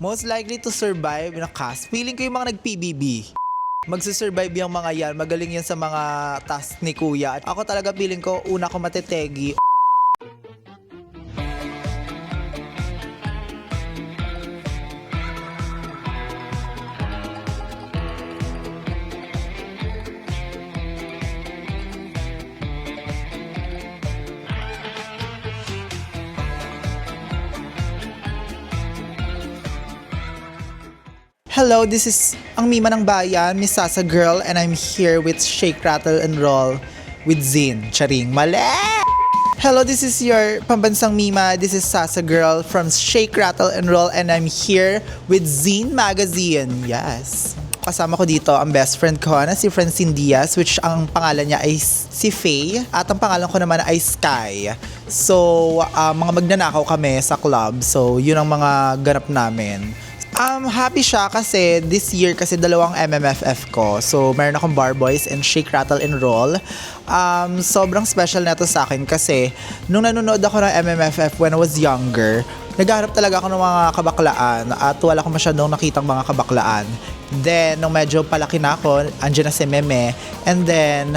Most likely to survive na cast. Feeling ko yung mga nag-PBB. Magsusurvive yung mga yan. Magaling yan sa mga task ni Kuya. At ako talaga feeling ko, una ko matetegi. Hello, this is ang Mima ng Bayan, Miss Sasa Girl, and I'm here with Shake, Rattle, and Roll with Zin. Charing, mali! Hello, this is your pambansang Mima. This is Sasa Girl from Shake, Rattle, and Roll, and I'm here with Zin Magazine. Yes. Kasama ko dito ang best friend ko na si Francine Diaz, which ang pangalan niya ay si Faye, at ang pangalan ko naman ay Sky. So, mga magnanakaw kami sa club. So, yun ang mga ganap namin. Happy siya kasi this year kasi dalawang MMFF ko. So, meron akong Bar Boys and Shake, Rattle, and Roll. Sobrang special na to sa akin kasi nung nanonood ako ng MMFF when I was younger, naghahanap talaga ako ng mga kabaklaan at wala akong masyadong nakitang mga kabaklaan. Then, nung medyo palaki na ako, andyan na si Meme. And then,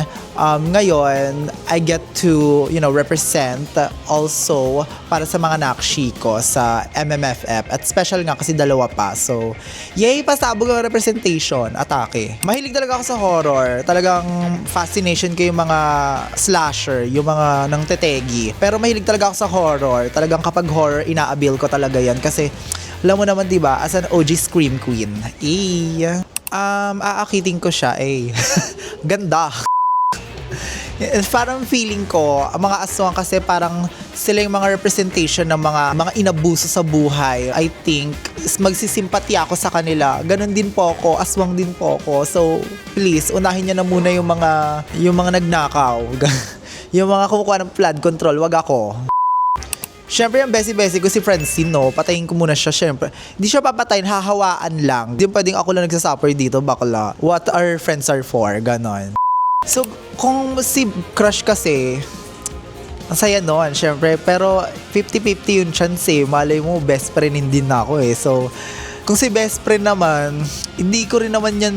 ngayon, I get to, represent also para sa mga nakshi ko sa MMFF. At special nga kasi dalawa pa. So, yay, pasabog ang representation. Atake. Mahilig talaga ako sa horror. Talagang fascination ko yung mga slasher, yung mga nang tetegi. Pero mahilig talaga ako sa horror. Talagang kapag horror, inaabil ko talaga yan. Kasi, alam mo naman, diba, as an OG Scream Queen. Aakitin ko siya, Ganda. Parang feeling ko, ang mga aswang kasi parang sila yung mga representation ng mga inabuso sa buhay. I think, magsisimpati ako sa kanila. Ganon din po ako, aswang din po ako. So, please, unahin niyo na muna yung mga nagnakaw. Yung mga kumukuha ng flood control, wag ako. Siyempre, yung besi-besi ko si Francine, no? Patayin ko muna siya, siyempre. Hindi siya papatayin, hahawaan lang. Hindi pwedeng ako lang nagsasuffer dito, bakla. What our friends are for, ganon. So, kung si crush kasi, ang saya nun, siyempre. Pero, 50-50 yung chance, Malay mo, best friend din ako, So, kung si best friend naman, hindi ko rin naman yan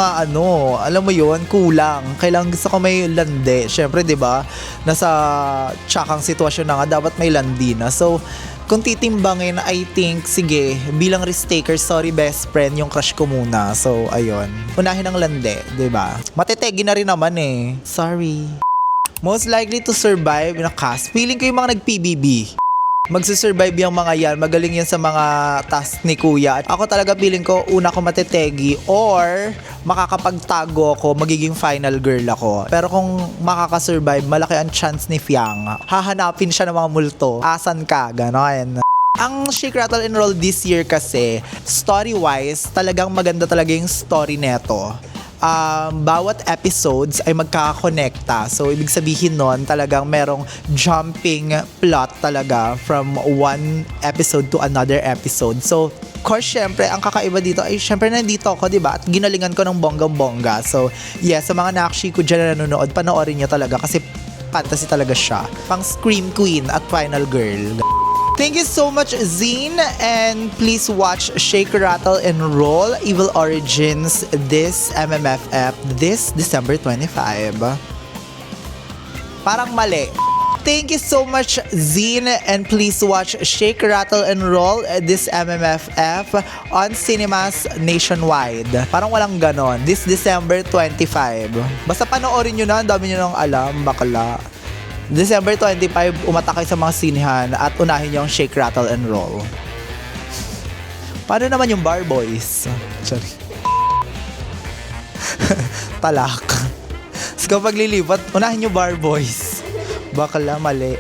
alam mo yun, kulang. Kailangan gusto ko may landi. Siyempre, di ba, nasa tsakang sitwasyon na nga, dapat may landi na. So, kung titimbangin, I think, sige, bilang risk taker, sorry best friend, yung crush ko muna. So, ayun. Unahin ang landi, di ba? Matetegi na rin naman Sorry. Most likely to survive na cast. Feeling ko yung mga nag-PBB. Magsusurvive yung mga yan. Magaling yan sa mga task ni Kuya. At ako talaga feeling ko, una ko matetegi or makakapagtago ako, magiging final girl ako. Pero kung makakasurvive, malaki ang chance ni Fiang. Hahanapin siya ng mga multo. Asan ka? Ganon. Ang Shake, Rattle, and Roll this year kasi, story-wise, talagang maganda talaga yung story neto. Bawat episodes ay magkakakonekta. So, ibig sabihin nun, talagang merong jumping plot talaga from one episode to another episode. So, of course, syempre, ang kakaiba dito ay syempre nandito ako, diba? At ginalingan ko ng bonggang-bongga. So, yes, sa mga nakshi ko dyan na nanonood, panoorin nyo talaga kasi fantasy talaga siya. Pang Scream Queen at Final Girl. Thank you so much, Zine, and please watch Shake, Rattle, and Roll Evil Origins this MMFF this December 25. Parang mali. Thank you so much, Zine, and please watch Shake, Rattle, and Roll this MMFF on cinemas nationwide. Parang walang ganon. This December 25. Basta panoorin nyo na, ang dami nyo nang alam, bakla. December 25, umatak kayo sa mga sinihan at unahin yung Shake, Rattle, and Roll. Paano naman yung Bar Boys? Sorry. Talak. So kapag lilipat, unahin yung Bar Boys. Bakala, mali.